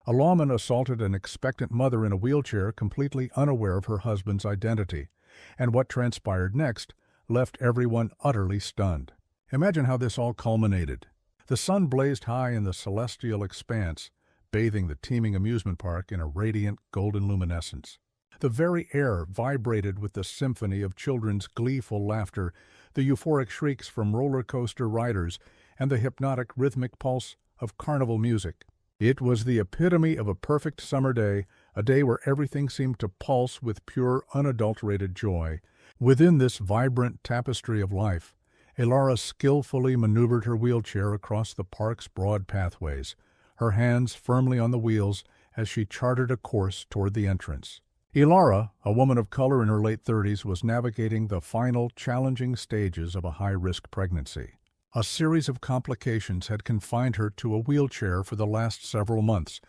A lawman assaulted an expectant mother in a wheelchair, completely unaware of her husband's identity, and what transpired next left everyone utterly stunned. Imagine how this all culminated. The sun blazed high in the celestial expanse, bathing the teeming amusement park in a radiant golden luminescence. The very air vibrated with the symphony of children's gleeful laughter, the euphoric shrieks from roller coaster riders, and the hypnotic rhythmic pulse of carnival music. It was the epitome of a perfect summer day, a day where everything seemed to pulse with pure, unadulterated joy. Within this vibrant tapestry of life, Elara skillfully maneuvered her wheelchair across the park's broad pathways, her hands firmly on the wheels as she charted a course toward the entrance. Elara, a woman of color in her late 30s, was navigating the final, challenging stages of a high-risk pregnancy. A series of complications had confined her to a wheelchair for the last several months,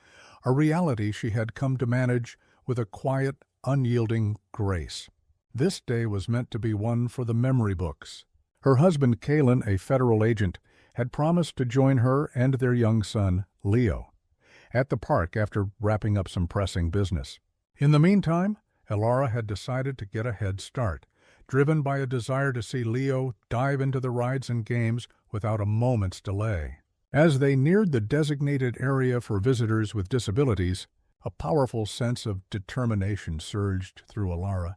a reality she had come to manage with a quiet, unyielding grace. This day was meant to be one for the memory books. Her husband, Kalen, a federal agent, had promised to join her and their young son, Leo, at the park after wrapping up some pressing business. In the meantime, Elara had decided to get a head start, driven by a desire to see Leo dive into the rides and games without a moment's delay. As they neared the designated area for visitors with disabilities, a powerful sense of determination surged through Elara.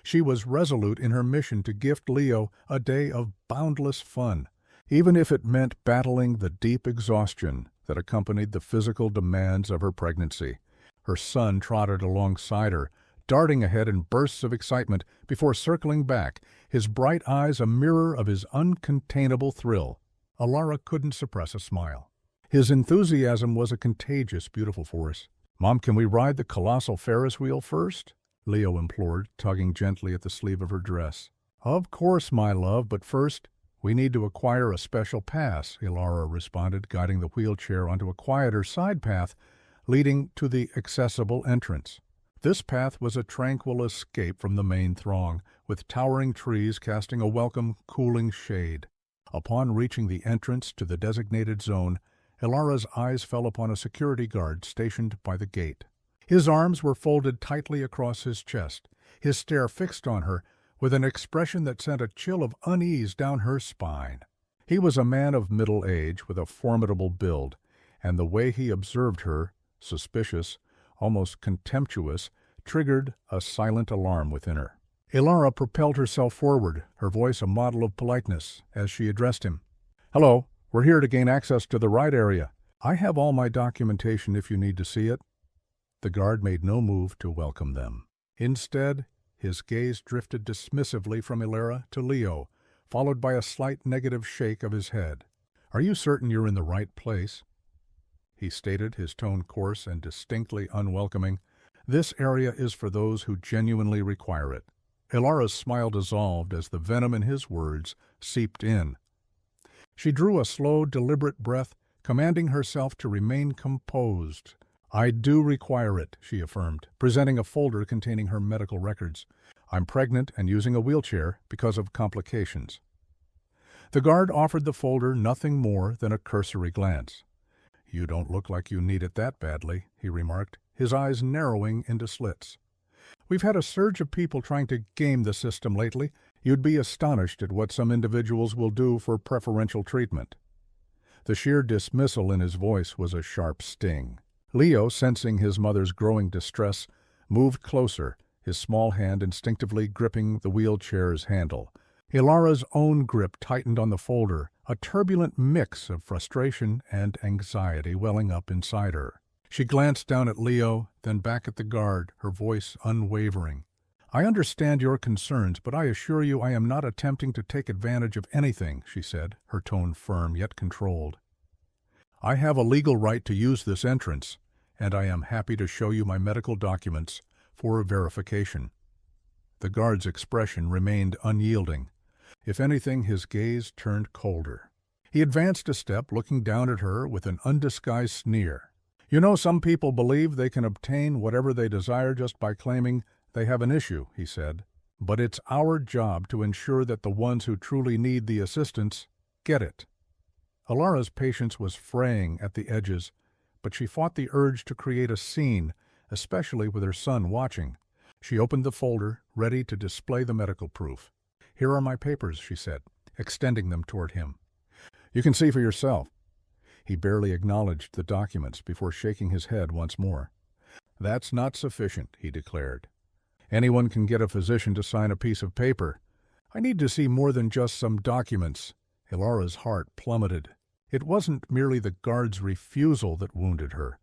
She was resolute in her mission to gift Leo a day of boundless fun, even if it meant battling the deep exhaustion that accompanied the physical demands of her pregnancy. Her son trotted alongside her, darting ahead in bursts of excitement before circling back, his bright eyes a mirror of his uncontainable thrill. Elara couldn't suppress a smile. His enthusiasm was a contagious, beautiful force. "Mom, can we ride the colossal Ferris wheel first?" Leo implored, tugging gently at the sleeve of her dress. "Of course, my love, but first, we need to acquire a special pass," Elara responded, guiding the wheelchair onto a quieter side path leading to the accessible entrance. This path was a tranquil escape from the main throng, with towering trees casting a welcome, cooling shade. Upon reaching the entrance to the designated zone, Elara's eyes fell upon a security guard stationed by the gate. His arms were folded tightly across his chest, his stare fixed on her with an expression that sent a chill of unease down her spine. He was a man of middle age with a formidable build, and the way he observed her, suspicious, almost contemptuous, triggered a silent alarm within her. Elara propelled herself forward, her voice a model of politeness, as she addressed him. "Hello, we're here to gain access to the ride area. I have all my documentation if you need to see it." The guard made no move to welcome them. Instead, his gaze drifted dismissively from Elara to Leo, followed by a slight negative shake of his head. "Are you certain you're in the right place?" he stated, his tone coarse and distinctly unwelcoming. "This area is for those who genuinely require it." Elara's smile dissolved as the venom in his words seeped in. She drew a slow, deliberate breath, commanding herself to remain composed. "I do require it," she affirmed, presenting a folder containing her medical records. "I'm pregnant and using a wheelchair because of complications." The guard offered the folder nothing more than a cursory glance. "You don't look like you need it that badly," he remarked, his eyes narrowing into slits. "We've had a surge of people trying to game the system lately. You'd be astonished at what some individuals will do for preferential treatment." The sheer dismissal in his voice was a sharp sting. Leo, sensing his mother's growing distress, moved closer, his small hand instinctively gripping the wheelchair's handle. Elara's own grip tightened on the folder, a turbulent mix of frustration and anxiety welling up inside her. She glanced down at Leo, then back at the guard, her voice unwavering. "I understand your concerns, but I assure you I am not attempting to take advantage of anything," she said, her tone firm yet controlled. "I have a legal right to use this entrance, and I am happy to show you my medical documents for verification." The guard's expression remained unyielding. If anything, his gaze turned colder. He advanced a step, looking down at her with an undisguised sneer. "You know, some people believe they can obtain whatever they desire just by claiming they have an issue," he said. "But it's our job to ensure that the ones who truly need the assistance get it." Elara's patience was fraying at the edges, but she fought the urge to create a scene, especially with her son watching. She opened the folder, ready to display the medical proof. "Here are my papers," she said, extending them toward him. "You can see for yourself." He barely acknowledged the documents before shaking his head once more. "That's not sufficient," he declared. "Anyone can get a physician to sign a piece of paper. I need to see more than just some documents." Elara's heart plummeted. It wasn't merely the guard's refusal that wounded her,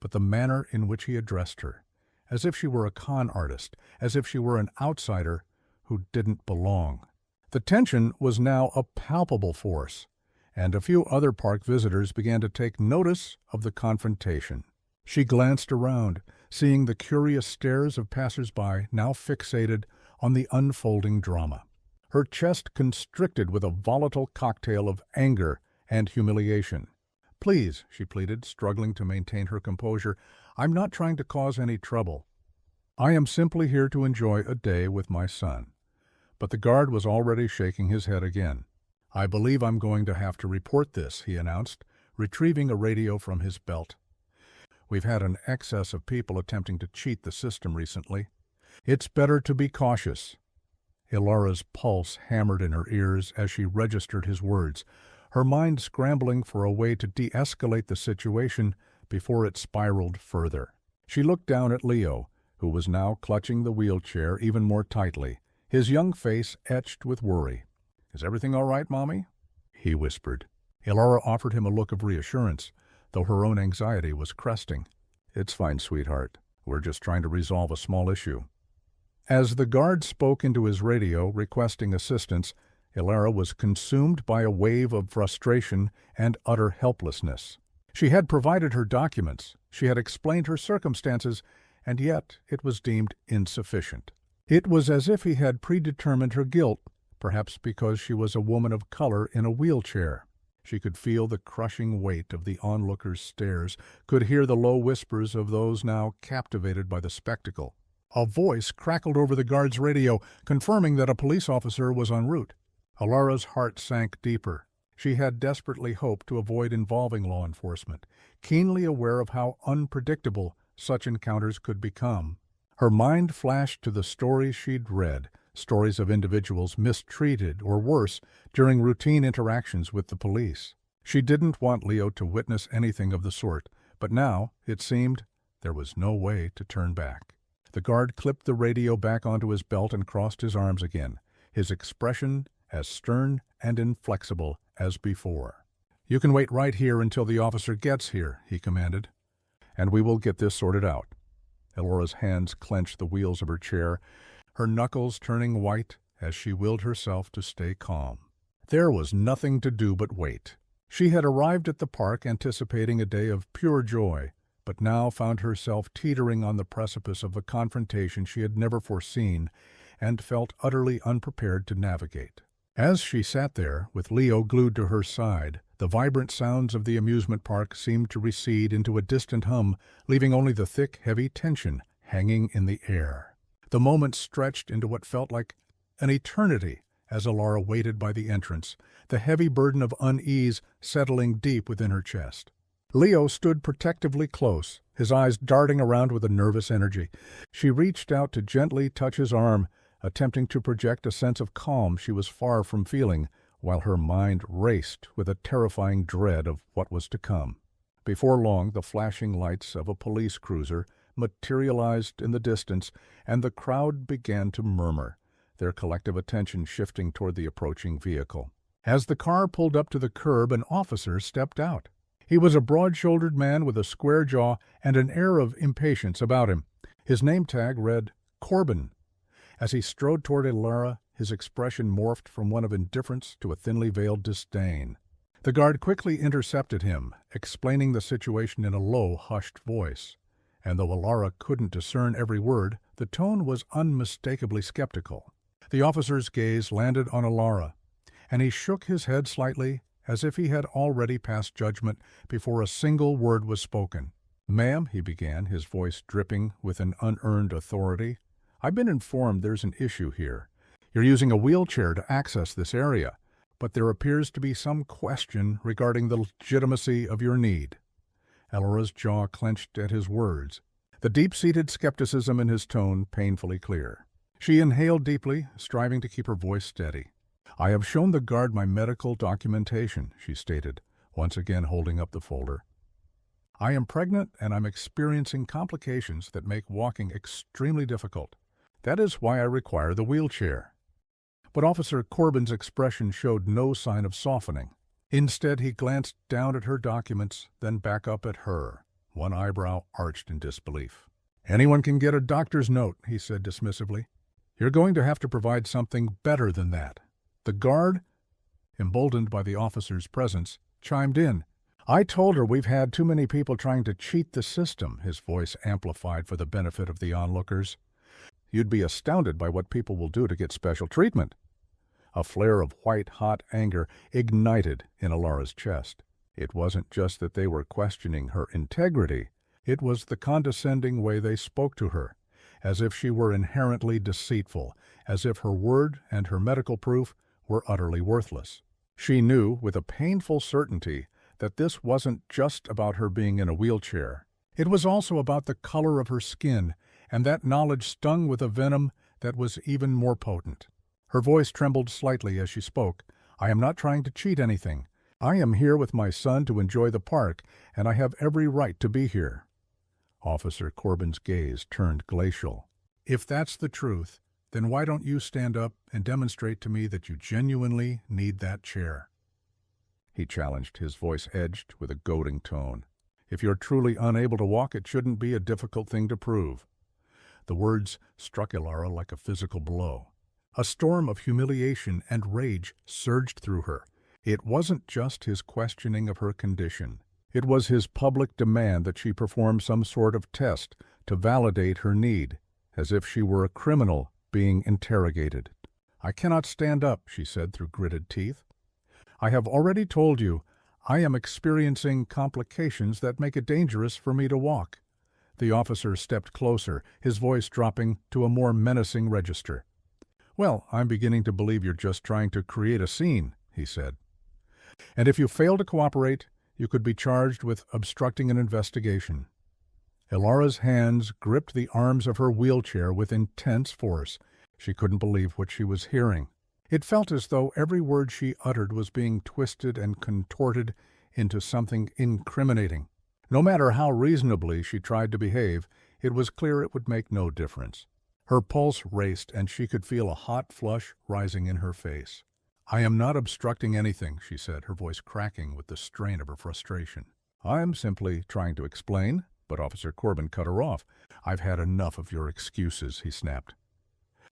but the manner in which he addressed her, as if she were a con artist, as if she were an outsider who didn't belong. The tension was now a palpable force, and a few other park visitors began to take notice of the confrontation. She glanced around, seeing the curious stares of passers-by now fixated on the unfolding drama. Her chest constricted with a volatile cocktail of anger and humiliation. "Please," she pleaded, struggling to maintain her composure, "I'm not trying to cause any trouble. I am simply here to enjoy a day with my son." But the guard was already shaking his head again. "I believe I'm going to have to report this," he announced, retrieving a radio from his belt. "We've had an excess of people attempting to cheat the system recently. It's better to be cautious." Elara's pulse hammered in her ears as she registered his words, her mind scrambling for a way to de-escalate the situation before it spiraled further. She looked down at Leo, who was now clutching the wheelchair even more tightly, his young face etched with worry. "Is everything all right, Mommy?" he whispered. Elara offered him a look of reassurance, though her own anxiety was cresting. "It's fine, sweetheart. We're just trying to resolve a small issue." As the guard spoke into his radio, requesting assistance, Elara was consumed by a wave of frustration and utter helplessness. She had provided her documents, she had explained her circumstances, and yet it was deemed insufficient. It was as if he had predetermined her guilt, perhaps because she was a woman of color in a wheelchair. She could feel the crushing weight of the onlookers' stares, could hear the low whispers of those now captivated by the spectacle. A voice crackled over the guard's radio, confirming that a police officer was en route. Elara's heart sank deeper. She had desperately hoped to avoid involving law enforcement, keenly aware of how unpredictable such encounters could become. Her mind flashed to the stories she'd read, stories of individuals mistreated or worse during routine interactions with the police. She didn't want Leo to witness anything of the sort, but now, it seemed, there was no way to turn back. The guard clipped the radio back onto his belt and crossed his arms again, his expression as stern and inflexible as before. "You can wait right here until the officer gets here," he commanded, "and we will get this sorted out." Elora's hands clenched the wheels of her chair, her knuckles turning white as she willed herself to stay calm. There was nothing to do but wait. She had arrived at the park anticipating a day of pure joy, but now found herself teetering on the precipice of a confrontation she had never foreseen and felt utterly unprepared to navigate. As she sat there, with Leo glued to her side, the vibrant sounds of the amusement park seemed to recede into a distant hum, leaving only the thick, heavy tension hanging in the air. The moments stretched into what felt like an eternity as Elara waited by the entrance, the heavy burden of unease settling deep within her chest. Leo stood protectively close, his eyes darting around with a nervous energy. She reached out to gently touch his arm, attempting to project a sense of calm she was far from feeling, while her mind raced with a terrifying dread of what was to come. Before long, the flashing lights of a police cruiser materialized in the distance, and the crowd began to murmur, their collective attention shifting toward the approaching vehicle. As the car pulled up to the curb, an officer stepped out. He was a broad-shouldered man with a square jaw and an air of impatience about him. His name tag read Corbin. As he strode toward Elara, his expression morphed from one of indifference to a thinly veiled disdain. The guard quickly intercepted him, explaining the situation in a low, hushed voice. And though Elara couldn't discern every word, the tone was unmistakably skeptical. The officer's gaze landed on Elara, and he shook his head slightly, as if he had already passed judgment before a single word was spoken. "Ma'am," he began, his voice dripping with an unearned authority, "I've been informed there's an issue here. You're using a wheelchair to access this area, but there appears to be some question regarding the legitimacy of your need." Elora's jaw clenched at his words, the deep-seated skepticism in his tone painfully clear. She inhaled deeply, striving to keep her voice steady. "I have shown the guard my medical documentation," she stated, once again holding up the folder. "I am pregnant and I'm experiencing complications that make walking extremely difficult. That is why I require the wheelchair." But Officer Corbin's expression showed no sign of softening. Instead, he glanced down at her documents, then back up at her, one eyebrow arched in disbelief. "Anyone can get a doctor's note," he said dismissively. "You're going to have to provide something better than that." The guard, emboldened by the officer's presence, chimed in. "I told her we've had too many people trying to cheat the system," his voice amplified for the benefit of the onlookers. "You'd be astounded by what people will do to get special treatment." A flare of white-hot anger ignited in Elora's chest. It wasn't just that they were questioning her integrity. It was the condescending way they spoke to her, as if she were inherently deceitful, as if her word and her medical proof were utterly worthless. She knew, with a painful certainty, that this wasn't just about her being in a wheelchair. It was also about the color of her skin, and that knowledge stung with a venom that was even more potent. Her voice trembled slightly as she spoke. "I am not trying to cheat anything. I am here with my son to enjoy the park, and I have every right to be here." Officer Corbin's gaze turned glacial. "If that's the truth, then why don't you stand up and demonstrate to me that you genuinely need that chair?" He challenged, his voice edged with a goading tone. "If you're truly unable to walk, it shouldn't be a difficult thing to prove." The words struck Elora like a physical blow. A storm of humiliation and rage surged through her. It wasn't just his questioning of her condition. It was his public demand that she perform some sort of test to validate her need, as if she were a criminal being interrogated. "I cannot stand up," she said through gritted teeth. "I have already told you I am experiencing complications that make it dangerous for me to walk." The officer stepped closer, his voice dropping to a more menacing register. "Well, I'm beginning to believe you're just trying to create a scene," he said. "And if you fail to cooperate, you could be charged with obstructing an investigation." Elora's hands gripped the arms of her wheelchair with intense force. She couldn't believe what she was hearing. It felt as though every word she uttered was being twisted and contorted into something incriminating. No matter how reasonably she tried to behave, it was clear it would make no difference. Her pulse raced, and she could feel a hot flush rising in her face. "I am not obstructing anything," she said, her voice cracking with the strain of her frustration. "I'm simply trying to explain," but Officer Corbin cut her off. "I've had enough of your excuses," he snapped.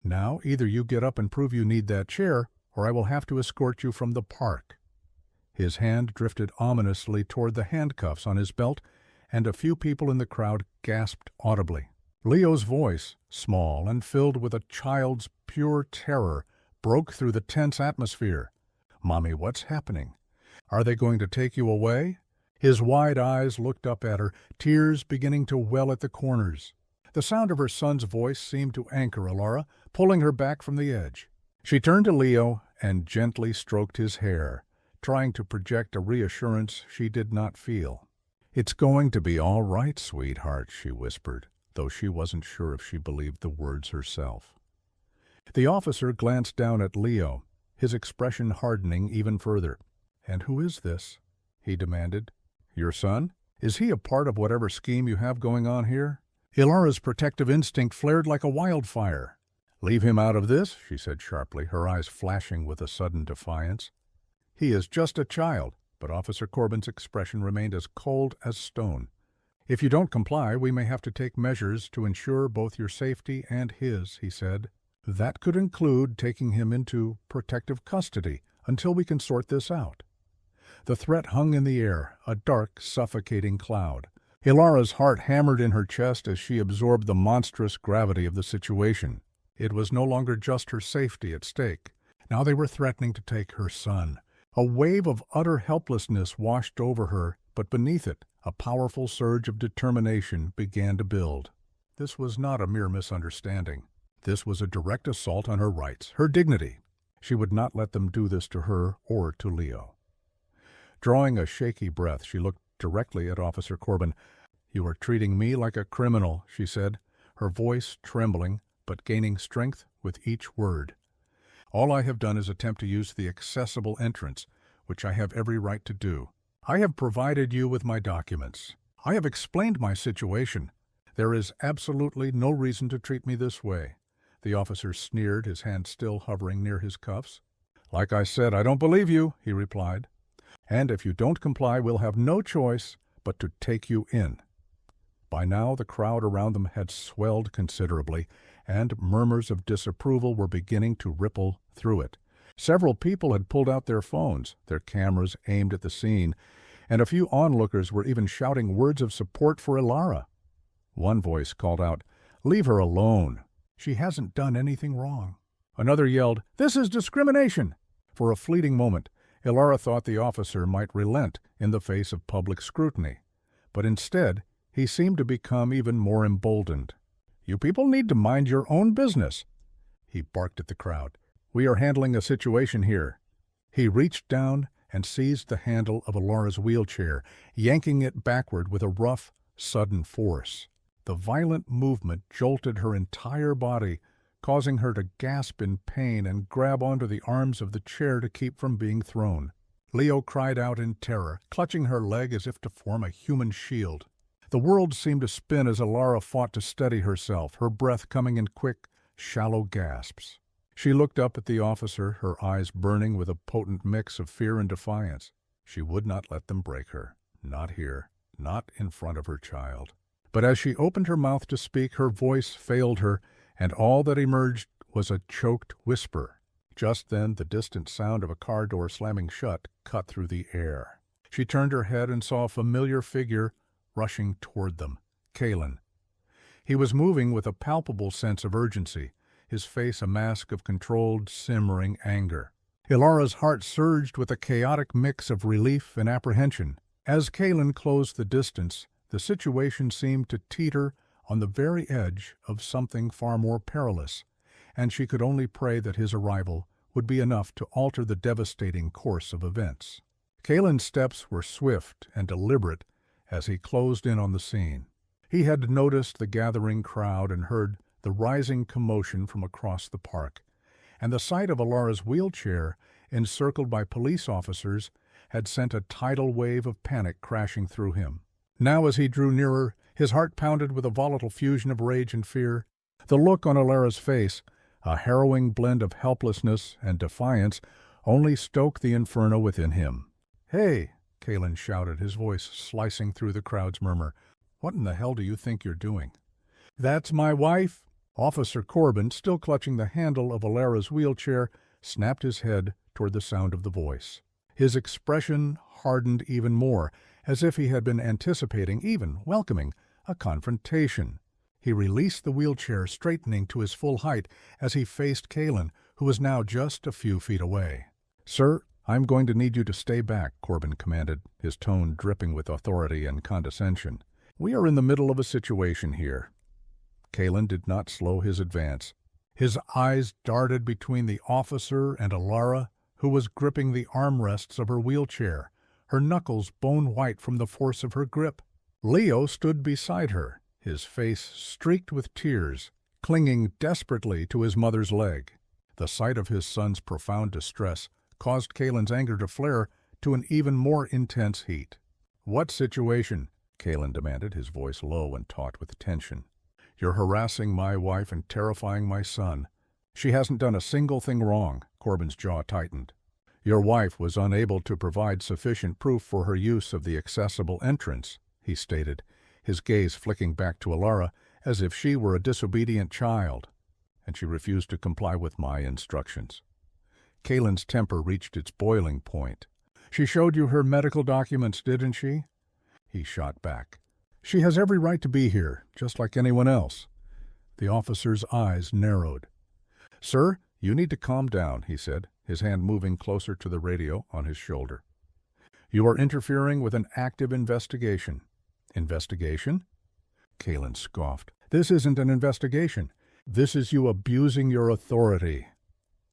"Now, either you get up and prove you need that chair, or I will have to escort you from the park." His hand drifted ominously toward the handcuffs on his belt, and a few people in the crowd gasped audibly. Leo's voice, small and filled with a child's pure terror, broke through the tense atmosphere. "Mommy, what's happening? Are they going to take you away?" His wide eyes looked up at her, tears beginning to well at the corners. The sound of her son's voice seemed to anchor Elora, pulling her back from the edge. She turned to Leo and gently stroked his hair, trying to project a reassurance she did not feel. "It's going to be all right, sweetheart," she whispered, though she wasn't sure if she believed the words herself. The officer glanced down at Leo, his expression hardening even further. "And who is this?" he demanded. "Your son? Is he a part of whatever scheme you have going on here?" Elora's protective instinct flared like a wildfire. "Leave him out of this," she said sharply, her eyes flashing with a sudden defiance. "He is just a child," but Officer Corbin's expression remained as cold as stone. "If you don't comply, we may have to take measures to ensure both your safety and his," he said. "That could include taking him into protective custody until we can sort this out." The threat hung in the air, a dark, suffocating cloud. Elora's heart hammered in her chest as she absorbed the monstrous gravity of the situation. It was no longer just her safety at stake. Now they were threatening to take her son. A wave of utter helplessness washed over her, but beneath it, a powerful surge of determination began to build. This was not a mere misunderstanding. This was a direct assault on her rights, her dignity. She would not let them do this to her or to Leo. Drawing a shaky breath, she looked directly at Officer Corbin. "You are treating me like a criminal," she said, her voice trembling but gaining strength with each word. "All I have done is attempt to use the accessible entrance, which I have every right to do. I have provided you with my documents. I have explained my situation. There is absolutely no reason to treat me this way." The officer sneered, his hand still hovering near his cuffs. "Like I said, I don't believe you," he replied. "And if you don't comply, we'll have no choice but to take you in." By now the crowd around them had swelled considerably, and murmurs of disapproval were beginning to ripple through it. Several people had pulled out their phones, their cameras aimed at the scene, and a few onlookers were even shouting words of support for Ilara. One voice called out, "Leave her alone. She hasn't done anything wrong." Another yelled, "This is discrimination." For a fleeting moment, Ilara thought the officer might relent in the face of public scrutiny, but instead he seemed to become even more emboldened. "You people need to mind your own business," he barked at the crowd. "We are handling a situation here." He reached down and seized the handle of Ilara's wheelchair, yanking it backward with a rough, sudden force. The violent movement jolted her entire body, causing her to gasp in pain and grab onto the arms of the chair to keep from being thrown. Leo cried out in terror, clutching her leg as if to form a human shield. The world seemed to spin as Ilara fought to steady herself, her breath coming in quick, shallow gasps. She looked up at the officer, her eyes burning with a potent mix of fear and defiance. She would not let them break her. Not here. Not in front of her child. But as she opened her mouth to speak, her voice failed her, and all that emerged was a choked whisper. Just then the distant sound of a car door slamming shut cut through the air. She turned her head and saw a familiar figure rushing toward them, Kalen. He was moving with a palpable sense of urgency, his face a mask of controlled, simmering anger. Ilara's heart surged with a chaotic mix of relief and apprehension. As Kalen closed the distance, the situation seemed to teeter on the very edge of something far more perilous, and she could only pray that his arrival would be enough to alter the devastating course of events. Kalen's steps were swift and deliberate as he closed in on the scene. He had noticed the gathering crowd and heard the rising commotion from across the park, and the sight of Ilara's wheelchair, encircled by police officers, had sent a tidal wave of panic crashing through him. Now as he drew nearer, his heart pounded with a volatile fusion of rage and fear. The look on Ilara's face, a harrowing blend of helplessness and defiance, only stoked the inferno within him. "Hey!" Kalen shouted, his voice slicing through the crowd's murmur. "What in the hell do you think you're doing?" "That's my wife." Officer Corbin, still clutching the handle of Ilara's wheelchair, snapped his head toward the sound of the voice. His expression hardened even more, as if he had been anticipating, even welcoming, a confrontation. He released the wheelchair, straightening to his full height as he faced Kalen, who was now just a few feet away. "Sir, I'm going to need you to stay back," Corbin commanded, his tone dripping with authority and condescension. "We are in the middle of a situation here." Kalen did not slow his advance. His eyes darted between the officer and Ilara, who was gripping the armrests of her wheelchair, her knuckles bone-white from the force of her grip. Leo stood beside her, his face streaked with tears, clinging desperately to his mother's leg. The sight of his son's profound distress caused Kalen's anger to flare to an even more intense heat. "What situation?" Kalen demanded, his voice low and taut with tension. "You're harassing my wife and terrifying my son. She hasn't done a single thing wrong." Corbin's jaw tightened. "Your wife was unable to provide sufficient proof for her use of the accessible entrance," he stated, his gaze flicking back to Ilara as if she were a disobedient child, and she refused to comply with my instructions. Kalen's temper reached its boiling point. "She showed you her medical documents, didn't she?" He shot back. "She has every right to be here, just like anyone else." The officer's eyes narrowed. "Sir, you need to calm down," he said, his hand moving closer to the radio on his shoulder. "You are interfering with an active investigation." "Investigation?" Kalen scoffed. "This isn't an investigation. This is you abusing your authority."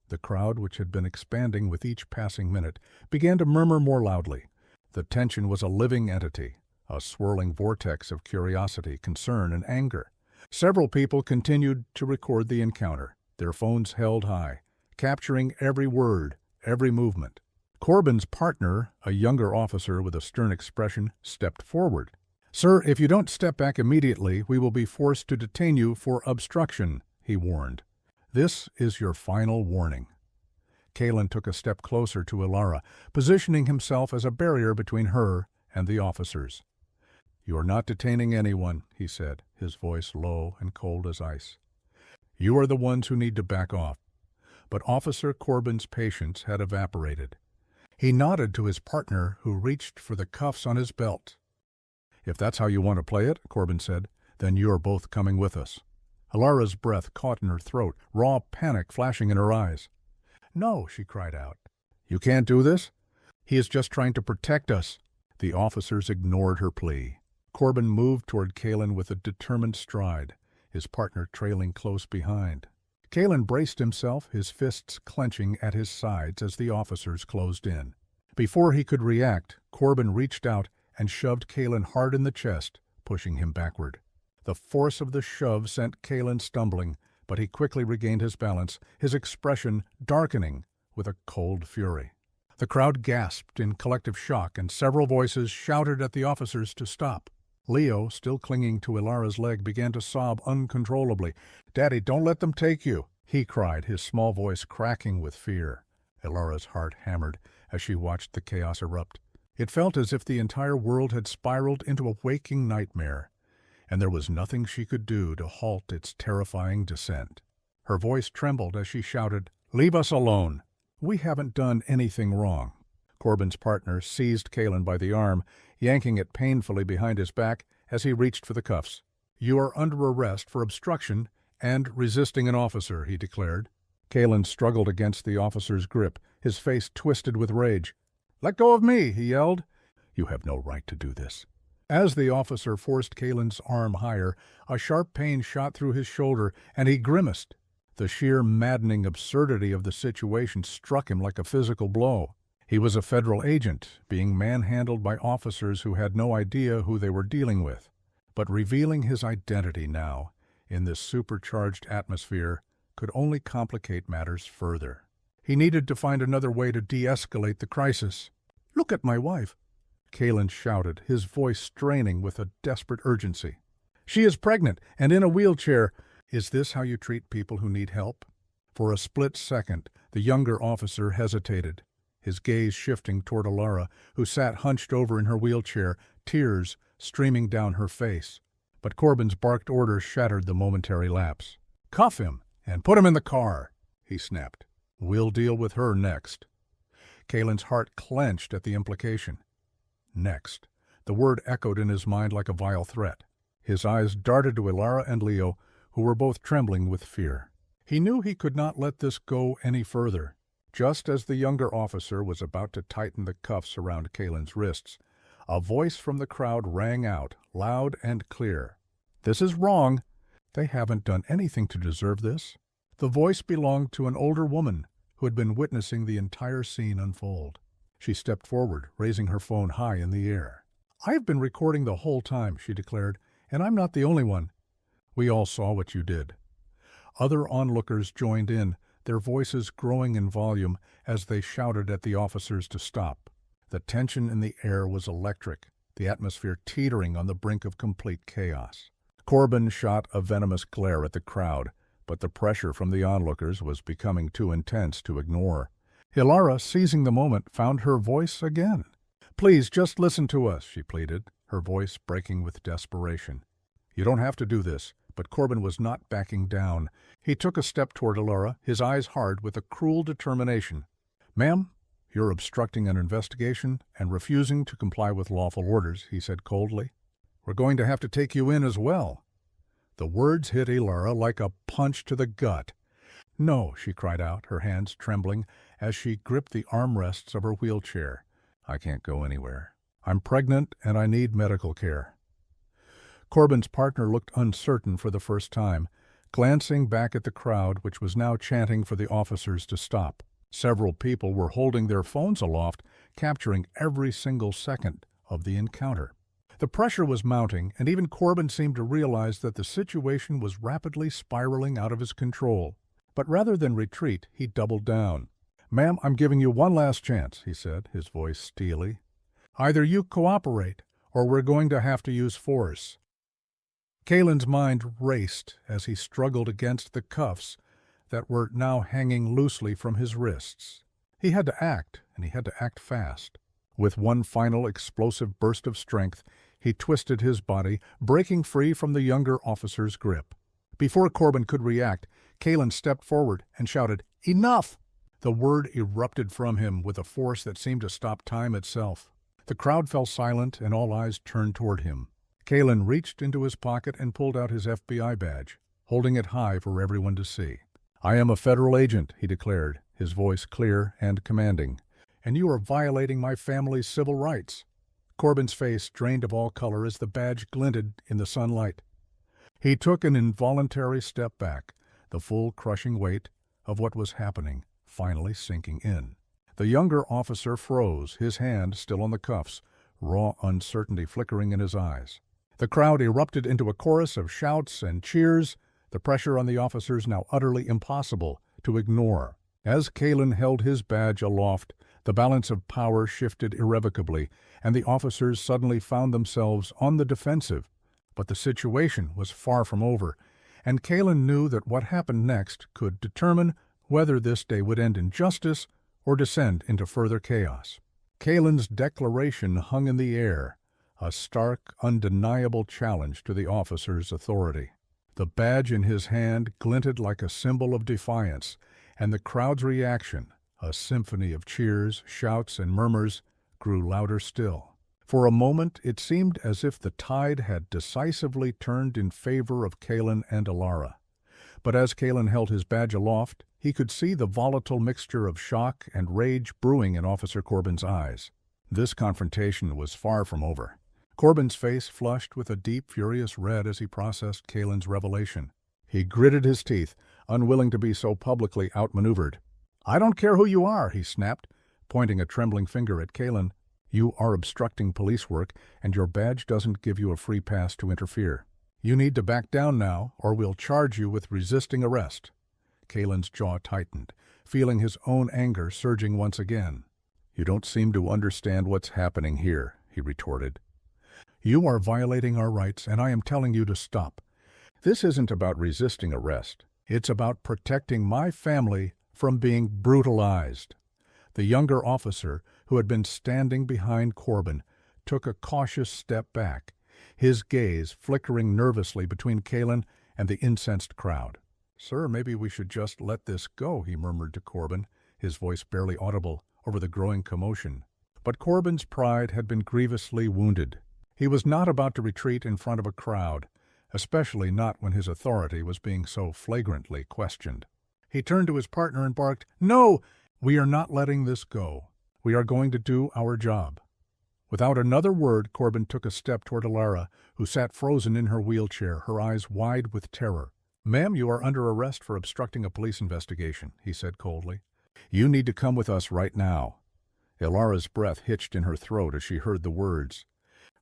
The crowd, which had been expanding with each passing minute, began to murmur more loudly. The tension was a living entity, a swirling vortex of curiosity, concern, and anger. Several people continued to record the encounter, their phones held high, capturing every word, every movement. Corbin's partner, a younger officer with a stern expression, stepped forward. "Sir, if you don't step back immediately, we will be forced to detain you for obstruction," he warned. "This is your final warning." Kalen took a step closer to Ilara, positioning himself as a barrier between her and the officers. "You are not detaining anyone," he said, his voice low and cold as ice. "You are the ones who need to back off." But Officer Corbin's patience had evaporated. He nodded to his partner, who reached for the cuffs on his belt. "If that's how you want to play it," Corbin said, "then you're both coming with us." Ilara's breath caught in her throat, raw panic flashing in her eyes. "No," she cried out. "You can't do this? He is just trying to protect us." The officers ignored her plea. Corbin moved toward Kalen with a determined stride, his partner trailing close behind. Kalen braced himself, his fists clenching at his sides as the officers closed in. Before he could react, Corbin reached out and shoved Kalen hard in the chest, pushing him backward. The force of the shove sent Kalen stumbling, but he quickly regained his balance, his expression darkening with a cold fury. The crowd gasped in collective shock, and several voices shouted at the officers to stop. Leo, still clinging to Ilara's leg, began to sob uncontrollably. "Daddy, don't let them take you," he cried, his small voice cracking with fear. Ilara's heart hammered as she watched the chaos erupt. It felt as if the entire world had spiraled into a waking nightmare, and there was nothing she could do to halt its terrifying descent. Her voice trembled as she shouted, "Leave us alone! We haven't done anything wrong." Corbin's partner seized Kalen by the arm, yanking it painfully behind his back as he reached for the cuffs. "You are under arrest for obstruction and resisting an officer," he declared. Kalen struggled against the officer's grip, his face twisted with rage. "Let go of me!" he yelled. "You have no right to do this." As the officer forced Kalen's arm higher, a sharp pain shot through his shoulder, and he grimaced. The sheer maddening absurdity of the situation struck him like a physical blow. He was a federal agent, being manhandled by officers who had no idea who they were dealing with. But revealing his identity now, in this supercharged atmosphere, could only complicate matters further. He needed to find another way to de-escalate the crisis. "Look at my wife," Kalen shouted, his voice straining with a desperate urgency. "She is pregnant and in a wheelchair. Is this how you treat people who need help?" For a split second, the younger officer hesitated, his gaze shifting toward Ilara, who sat hunched over in her wheelchair, tears streaming down her face. But Corbin's barked order shattered the momentary lapse. "Cuff him and put him in the car," he snapped. "We'll deal with her next." Kalen's heart clenched at the implication. Next. The word echoed in his mind like a vile threat. His eyes darted to Ilara and Leo, who were both trembling with fear. He knew he could not let this go any further. Just as the younger officer was about to tighten the cuffs around Kalen's wrists, a voice from the crowd rang out, loud and clear. "This is wrong. They haven't done anything to deserve this." The voice belonged to an older woman who had been witnessing the entire scene unfold. She stepped forward, raising her phone high in the air. "I've been recording the whole time," she declared, "and I'm not the only one. We all saw what you did." Other onlookers joined in, their voices growing in volume as they shouted at the officers to stop. The tension in the air was electric, the atmosphere teetering on the brink of complete chaos. Corbin shot a venomous glare at the crowd, but the pressure from the onlookers was becoming too intense to ignore. Ilara, seizing the moment, found her voice again. "Please, just listen to us," she pleaded, her voice breaking with desperation. "You don't have to do this." But Corbin was not backing down. He took a step toward Ilara, his eyes hard with a cruel determination. "Ma'am, you're obstructing an investigation and refusing to comply with lawful orders," he said coldly. "We're going to have to take you in as well." The words hit Ilara like a punch to the gut. "No," she cried out, her hands trembling as she gripped the armrests of her wheelchair. "I can't go anywhere. I'm pregnant and I need medical care." Corbin's partner looked uncertain for the first time, glancing back at the crowd, which was now chanting for the officers to stop. Several people were holding their phones aloft, capturing every single second of the encounter. The pressure was mounting, and even Corbin seemed to realize that the situation was rapidly spiraling out of his control. But rather than retreat, he doubled down. "Ma'am, I'm giving you one last chance," he said, his voice steely. "Either you cooperate, or we're going to have to use force." Kalen's mind raced as he struggled against the cuffs that were now hanging loosely from his wrists. He had to act, and he had to act fast. With one final explosive burst of strength, he twisted his body, breaking free from the younger officer's grip. Before Corbin could react, Kalen stepped forward and shouted, "Enough!" The word erupted from him with a force that seemed to stop time itself. The crowd fell silent, and all eyes turned toward him. Kalen reached into his pocket and pulled out his FBI badge, holding it high for everyone to see. "I am a federal agent," he declared, his voice clear and commanding, "and you are violating my family's civil rights." Corbin's face drained of all color as the badge glinted in the sunlight. He took an involuntary step back, the full crushing weight of what was happening finally sinking in. The younger officer froze, his hand still on the cuffs, raw uncertainty flickering in his eyes. The crowd erupted into a chorus of shouts and cheers, the pressure on the officers now utterly impossible to ignore. As Kalen held his badge aloft, the balance of power shifted irrevocably, and the officers suddenly found themselves on the defensive. But the situation was far from over, and Kalen knew that what happened next could determine whether this day would end in justice or descend into further chaos. Kalen's declaration hung in the air, a stark, undeniable challenge to the officer's authority. The badge in his hand glinted like a symbol of defiance, and the crowd's reaction, a symphony of cheers, shouts, and murmurs, grew louder still. For a moment it seemed as if the tide had decisively turned in favor of Kalen and Alara. But as Kalen held his badge aloft, he could see the volatile mixture of shock and rage brewing in Officer Corbin's eyes. This confrontation was far from over. Corbin's face flushed with a deep, furious red as he processed Kalen's revelation. He gritted his teeth, unwilling to be so publicly outmaneuvered. "I don't care who you are," he snapped, pointing a trembling finger at Kalen. "You are obstructing police work, and your badge doesn't give you a free pass to interfere. You need to back down now, or we'll charge you with resisting arrest." Kalen's jaw tightened, feeling his own anger surging once again. "You don't seem to understand what's happening here," he retorted. "You are violating our rights, and I am telling you to stop. This isn't about resisting arrest. It's about protecting my family from being brutalized." The younger officer, who had been standing behind Corbin, took a cautious step back, his gaze flickering nervously between Kalen and the incensed crowd. "Sir, maybe we should just let this go," he murmured to Corbin, his voice barely audible over the growing commotion. But Corbin's pride had been grievously wounded. He was not about to retreat in front of a crowd, especially not when his authority was being so flagrantly questioned. He turned to his partner and barked, "No! We are not letting this go. We are going to do our job." Without another word, Corbin took a step toward Alara, who sat frozen in her wheelchair, her eyes wide with terror. "Ma'am, you are under arrest for obstructing a police investigation," he said coldly. "You need to come with us right now." Alara's breath hitched in her throat as she heard the words.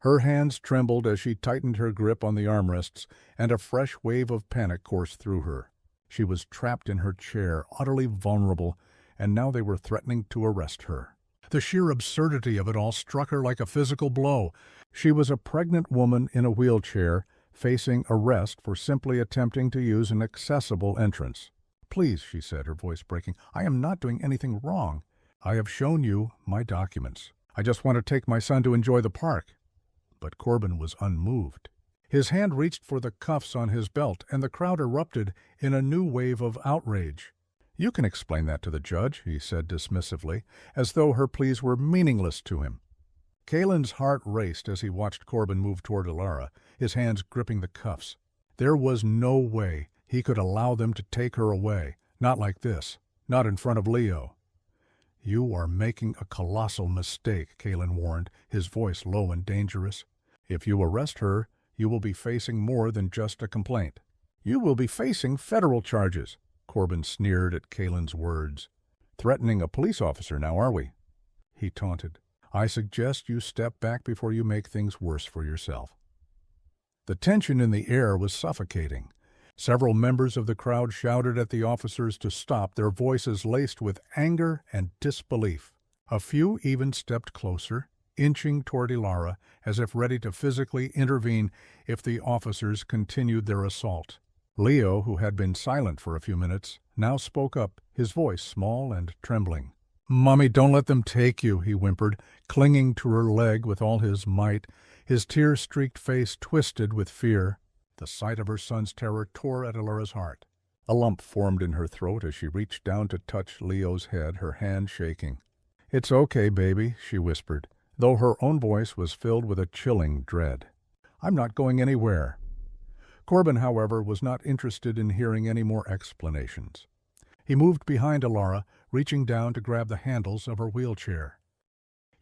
Her hands trembled as she tightened her grip on the armrests, and a fresh wave of panic coursed through her. She was trapped in her chair, utterly vulnerable, and now they were threatening to arrest her. The sheer absurdity of it all struck her like a physical blow. She was a pregnant woman in a wheelchair, facing arrest for simply attempting to use an accessible entrance. "Please," she said, her voice breaking, "I am not doing anything wrong. I have shown you my documents. I just want to take my son to enjoy the park." But Corbin was unmoved. His hand reached for the cuffs on his belt, and the crowd erupted in a new wave of outrage. "You can explain that to the judge," he said dismissively, as though her pleas were meaningless to him. Kalen's heart raced as he watched Corbin move toward Alara, his hands gripping the cuffs. There was no way he could allow them to take her away, not like this, not in front of Leo. "You are making a colossal mistake," Kalen warned, his voice low and dangerous. "If you arrest her, you will be facing more than just a complaint. You will be facing federal charges." Corbin sneered at Kalen's words. "Threatening a police officer now, are we?" he taunted. I suggest you step back before you make things worse for yourself." The tension in the air was suffocating. Several members of the crowd shouted at the officers to stop, their voices laced with anger and disbelief. A few even stepped closer, inching toward Ilara as if ready to physically intervene if the officers continued their assault. Leo, who had been silent for a few minutes, now spoke up, his voice small and trembling. "Mommy, don't let them take you," he whimpered, clinging to her leg with all his might, his tear-streaked face twisted with fear. The sight of her son's terror tore at Ilara's heart. A lump formed in her throat as she reached down to touch Leo's head, her hand shaking. "It's okay, baby," she whispered, though her own voice was filled with a chilling dread. "I'm not going anywhere." Corbin, however, was not interested in hearing any more explanations. He moved behind Ilara, reaching down to grab the handles of her wheelchair.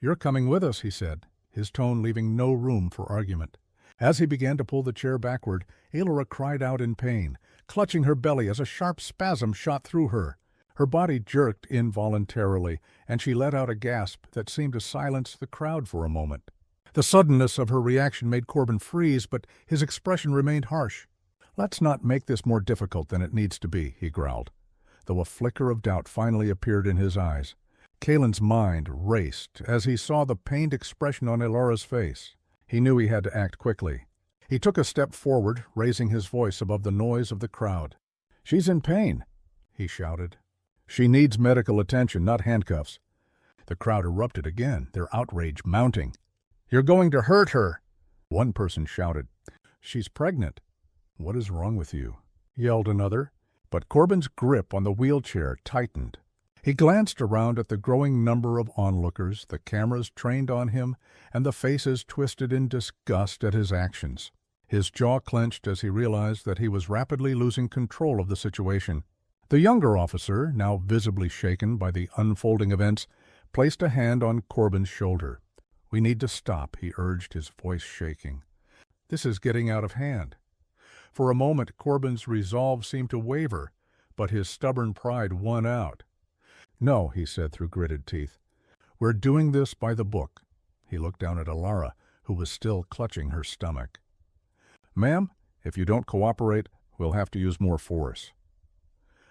"You're coming with us," he said, his tone leaving no room for argument. As he began to pull the chair backward, Ilara cried out in pain, clutching her belly as a sharp spasm shot through her. Her body jerked involuntarily, and she let out a gasp that seemed to silence the crowd for a moment. The suddenness of her reaction made Corbin freeze, but his expression remained harsh. "Let's not make this more difficult than it needs to be," he growled, though a flicker of doubt finally appeared in his eyes. Kalen's mind raced as he saw the pained expression on Ilara's face. He knew he had to act quickly. He took a step forward, raising his voice above the noise of the crowd. "She's in pain," he shouted. "She needs medical attention, not handcuffs." The crowd erupted again, their outrage mounting. "You're going to hurt her!" One person shouted. "She's pregnant." "What is wrong with you?" yelled another. But Corbin's grip on the wheelchair tightened. He glanced around at the growing number of onlookers, the cameras trained on him, and the faces twisted in disgust at his actions. His jaw clenched as he realized that he was rapidly losing control of the situation. The younger officer, now visibly shaken by the unfolding events, placed a hand on Corbin's shoulder. "We need to stop," he urged, his voice shaking. "This is getting out of hand." For a moment Corbin's resolve seemed to waver, but his stubborn pride won out. "No," he said through gritted teeth. "We're doing this by the book." He looked down at Ilara, who was still clutching her stomach. "Ma'am, if you don't cooperate, we'll have to use more force."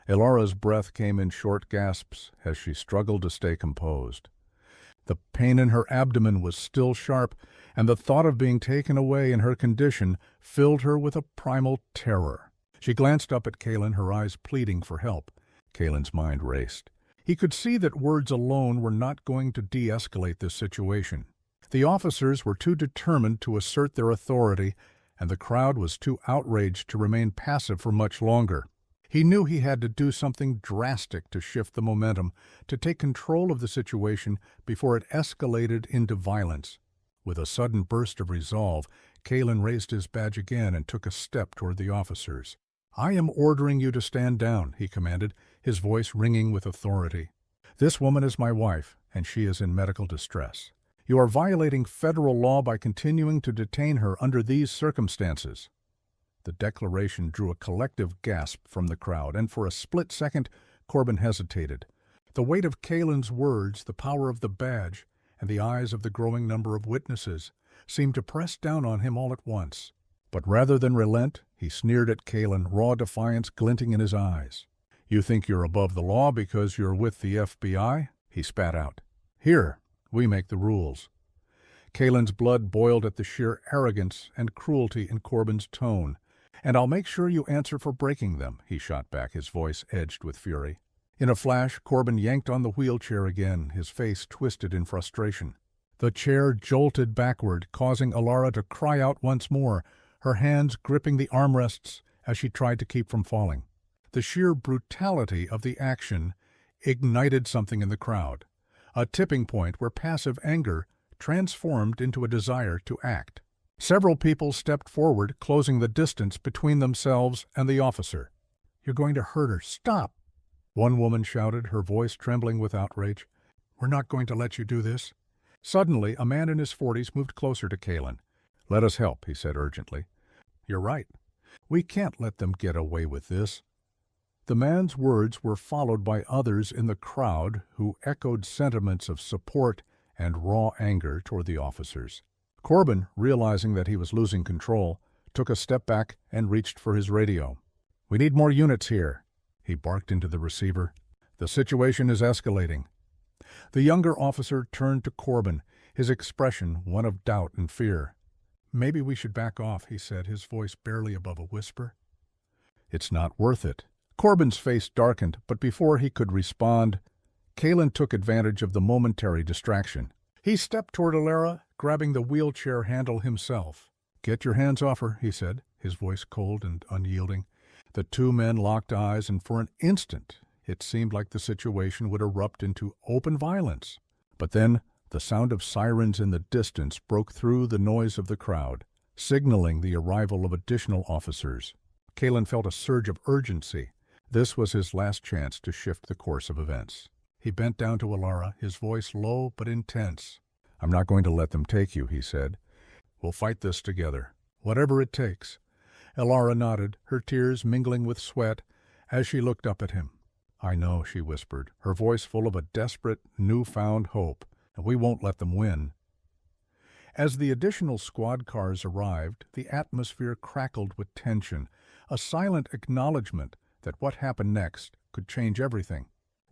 Ilara's breath came in short gasps as she struggled to stay composed. The pain in her abdomen was still sharp, and the thought of being taken away in her condition filled her with a primal terror. She glanced up at Kalen, her eyes pleading for help. Kalen's mind raced. He could see that words alone were not going to de-escalate this situation. The officers were too determined to assert their authority, and the crowd was too outraged to remain passive for much longer. He knew he had to do something drastic to shift the momentum, to take control of the situation before it escalated into violence. With a sudden burst of resolve, Kalen raised his badge again and took a step toward the officers. "I am ordering you to stand down," he commanded, his voice ringing with authority. "This woman is my wife, and she is in medical distress. You are violating federal law by continuing to detain her under these circumstances." The declaration drew a collective gasp from the crowd, and for a split second, Corbin hesitated. The weight of Kalen's words, the power of the badge, and the eyes of the growing number of witnesses seemed to press down on him all at once. But rather than relent, he sneered at Kalen, raw defiance glinting in his eyes. "You think you're above the law because you're with the FBI?" he spat out. "Here, we make the rules." Kalen's blood boiled at the sheer arrogance and cruelty in Corbin's tone. "And I'll make sure you answer for breaking them," he shot back, his voice edged with fury. In a flash, Corbin yanked on the wheelchair again, his face twisted in frustration. The chair jolted backward, causing Ilara to cry out once more, her hands gripping the armrests as she tried to keep from falling. The sheer brutality of the action ignited something in the crowd, a tipping point where passive anger transformed into a desire to act. Several people stepped forward, closing the distance between themselves and the officer. "You're going to hurt her. Stop!" One woman shouted, her voice trembling with outrage. "We're not going to let you do this." Suddenly, a man in his 40s moved closer to Kalen. "Let us help," he said urgently. "You're right. We can't let them get away with this." The man's words were followed by others in the crowd who echoed sentiments of support and raw anger toward the officers. Corbin, realizing that he was losing control, took a step back and reached for his radio. "We need more units here," he barked into the receiver. "The situation is escalating." The younger officer turned to Corbin, his expression one of doubt and fear. "Maybe we should back off," he said, his voice barely above a whisper. "It's not worth it." Corbin's face darkened, but before he could respond, Kalen took advantage of the momentary distraction. He stepped toward Alara, grabbing the wheelchair handle himself. "Get your hands off her," he said, his voice cold and unyielding. The two men locked eyes, and for an instant it seemed like the situation would erupt into open violence. But then the sound of sirens in the distance broke through the noise of the crowd, signaling the arrival of additional officers. Kalen felt a surge of urgency. This was his last chance to shift the course of events. He bent down to Alara, his voice low but intense. "I'm not going to let them take you," he said. "We'll fight this together, whatever it takes." Alara nodded, her tears mingling with sweat as she looked up at him. "I know," she whispered, her voice full of a desperate, newfound hope, "and we won't let them win." As the additional squad cars arrived, the atmosphere crackled with tension, a silent acknowledgement that what happened next could change everything.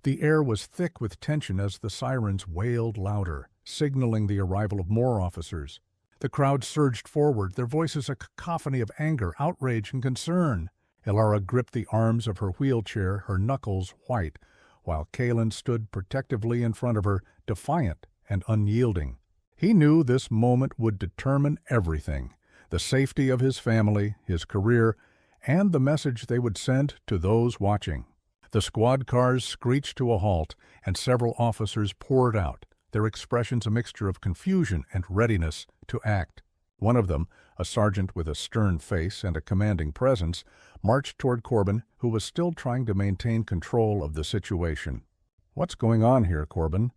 The air was thick with tension as the sirens wailed louder, signaling the arrival of more officers. The crowd surged forward, their voices a cacophony of anger, outrage, and concern. Alara gripped the arms of her wheelchair, her knuckles white, while Kalen stood protectively in front of her, defiant and unyielding. He knew this moment would determine everything: the safety of his family, his career, and the message they would send to those watching. The squad cars screeched to a halt, and several officers poured out, their expressions a mixture of confusion and readiness to act. One of them, a sergeant with a stern face and a commanding presence, marched toward Corbin, who was still trying to maintain control of the situation. "What's going on here, Corbin?"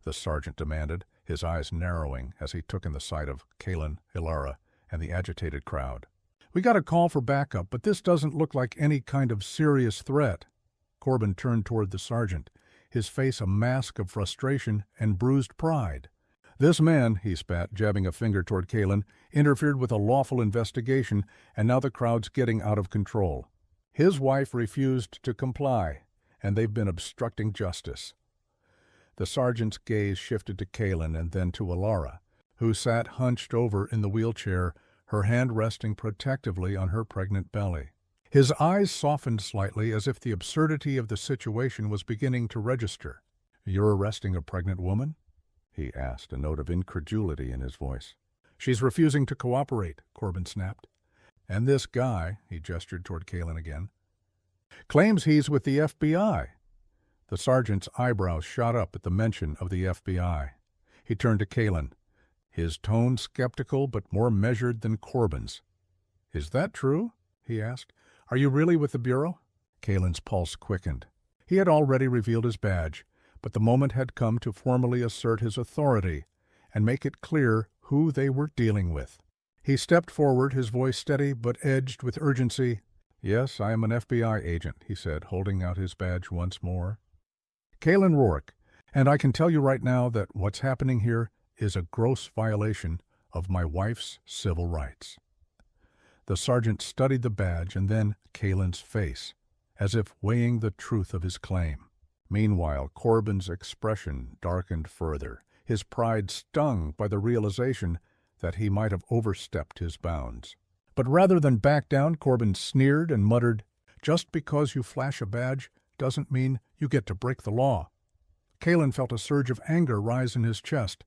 the sergeant demanded, his eyes narrowing as he took in the sight of Kalen, Alara, and the agitated crowd. "We got a call for backup, but this doesn't look like any kind of serious threat." Corbin turned toward the sergeant, his face a mask of frustration and bruised pride. "This man," he spat, jabbing a finger toward Kalen, "interfered with a lawful investigation, and now the crowd's getting out of control. His wife refused to comply, and they've been obstructing justice." The sergeant's gaze shifted to Kalen and then to Alara, who sat hunched over in the wheelchair, her hand resting protectively on her pregnant belly. His eyes softened slightly as if the absurdity of the situation was beginning to register. "You're arresting a pregnant woman?" he asked, a note of incredulity in his voice. "She's refusing to cooperate," Corbin snapped. "And this guy," he gestured toward Kalen again, "claims he's with the FBI." The sergeant's eyebrows shot up at the mention of the FBI. He turned to Kalen, his tone skeptical but more measured than Corbin's. "Is that true?" he asked. "Are you really with the Bureau?" Kalen's pulse quickened. He had already revealed his badge, but the moment had come to formally assert his authority and make it clear who they were dealing with. He stepped forward, his voice steady but edged with urgency. "Yes, I am an FBI agent," he said, holding out his badge once more. "Kalen Rourke, and I can tell you right now that what's happening here is a gross violation of my wife's civil rights." The sergeant studied the badge and then Kalen's face, as if weighing the truth of his claim. Meanwhile, Corbin's expression darkened further, his pride stung by the realization that he might have overstepped his bounds. But rather than back down, Corbin sneered and muttered, "Just because you flash a badge doesn't mean you get to break the law." Kalen felt a surge of anger rise in his chest,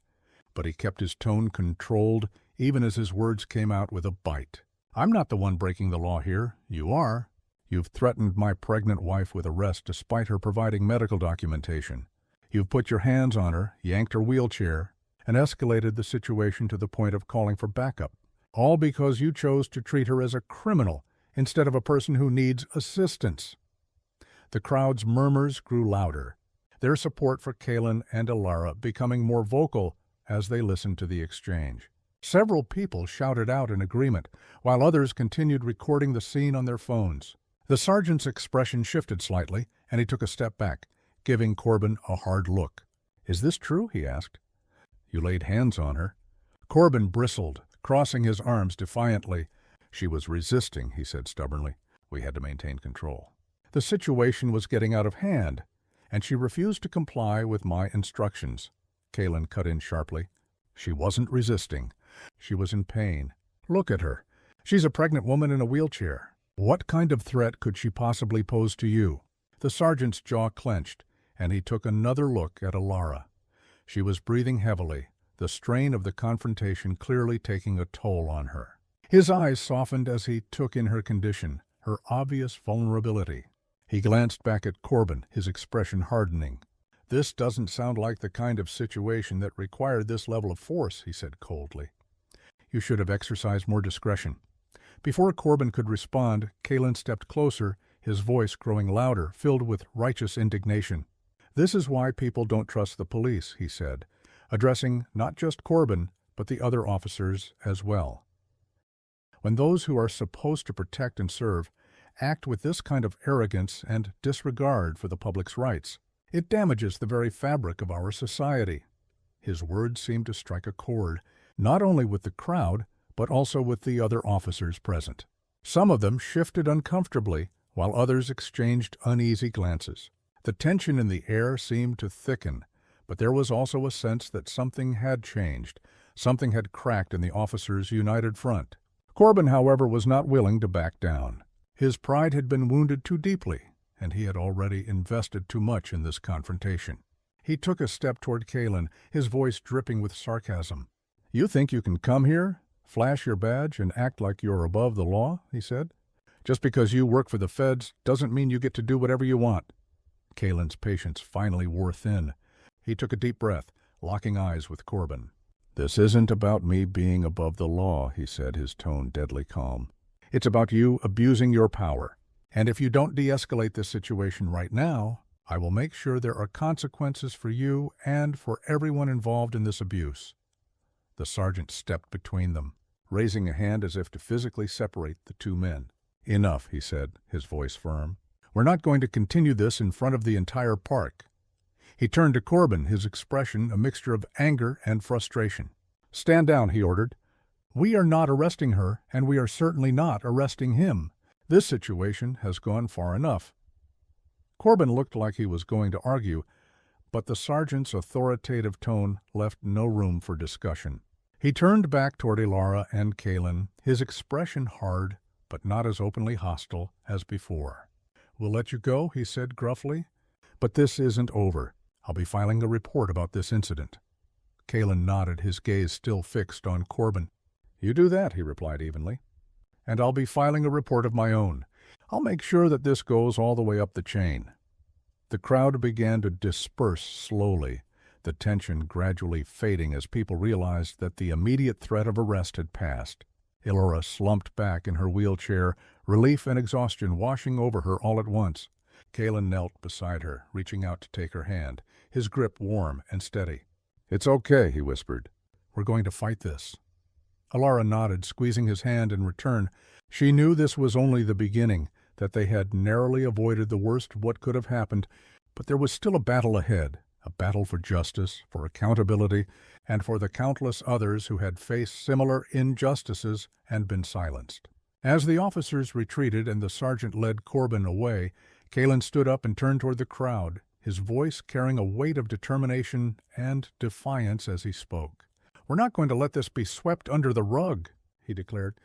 but he kept his tone controlled even as his words came out with a bite. "I'm not the one breaking the law here. You are. You've threatened my pregnant wife with arrest despite her providing medical documentation. You've put your hands on her, yanked her wheelchair, and escalated the situation to the point of calling for backup, all because you chose to treat her as a criminal instead of a person who needs assistance." The crowd's murmurs grew louder, their support for Kalen and Alara becoming more vocal as they listened to the exchange. Several people shouted out in agreement, while others continued recording the scene on their phones. The sergeant's expression shifted slightly, and he took a step back, giving Corbin a hard look. "Is this true?" he asked. You laid hands on her. Corbin bristled, crossing his arms defiantly. She was resisting, he said stubbornly. We had to maintain control. The situation was getting out of hand, and she refused to comply with my instructions. Kalen cut in sharply. She wasn't resisting. She was in pain. Look at her. She's a pregnant woman in a wheelchair. What kind of threat could she possibly pose to you? The sergeant's jaw clenched, and he took another look at Alara. She was breathing heavily, the strain of the confrontation clearly taking a toll on her. His eyes softened as he took in her condition, her obvious vulnerability. He glanced back at Corbin, his expression hardening. This doesn't sound like the kind of situation that required this level of force, he said coldly. You should have exercised more discretion. Before Corbin could respond, Kalen stepped closer, his voice growing louder, filled with righteous indignation. This is why people don't trust the police, he said, addressing not just Corbin, but the other officers as well. When those who are supposed to protect and serve act with this kind of arrogance and disregard for the public's rights, it damages the very fabric of our society. His words seemed to strike a chord, not only with the crowd, but also with the other officers present. Some of them shifted uncomfortably, while others exchanged uneasy glances. The tension in the air seemed to thicken, but there was also a sense that something had changed, something had cracked in the officers' united front. Corbin, however, was not willing to back down. His pride had been wounded too deeply, and he had already invested too much in this confrontation. He took a step toward Kalen, his voice dripping with sarcasm. You think you can come here, flash your badge, and act like you're above the law, he said. Just because you work for the feds doesn't mean you get to do whatever you want. Kalen's patience finally wore thin. He took a deep breath, locking eyes with Corbin. This isn't about me being above the law, he said, his tone deadly calm. It's about you abusing your power. And if you don't de-escalate this situation right now, I will make sure there are consequences for you and for everyone involved in this abuse. The sergeant stepped between them, raising a hand as if to physically separate the two men. Enough, he said, his voice firm. We're not going to continue this in front of the entire park. He turned to Corbin, his expression a mixture of anger and frustration. Stand down, he ordered. We are not arresting her, and we are certainly not arresting him. This situation has gone far enough. Corbin looked like he was going to argue, but the sergeant's authoritative tone left no room for discussion. He turned back toward Alara and Kalen, his expression hard, but not as openly hostile as before. We'll let you go, he said gruffly, but this isn't over. I'll be filing a report about this incident. Kalen nodded, his gaze still fixed on Corbin. You do that, he replied evenly. And I'll be filing a report of my own. I'll make sure that this goes all the way up the chain. The crowd began to disperse slowly, the tension gradually fading as people realized that the immediate threat of arrest had passed. Alara slumped back in her wheelchair, relief and exhaustion washing over her all at once. Kalen knelt beside her, reaching out to take her hand, his grip warm and steady. It's okay, he whispered. We're going to fight this. Alara nodded, squeezing his hand in return. She knew this was only the beginning, that they had narrowly avoided the worst of what could have happened, but there was still a battle ahead, a battle for justice, for accountability, and for the countless others who had faced similar injustices and been silenced. As the officers retreated and the sergeant led Corbin away, Kalen stood up and turned toward the crowd, his voice carrying a weight of determination and defiance as he spoke. We're not going to let this be swept under the rug, he declared.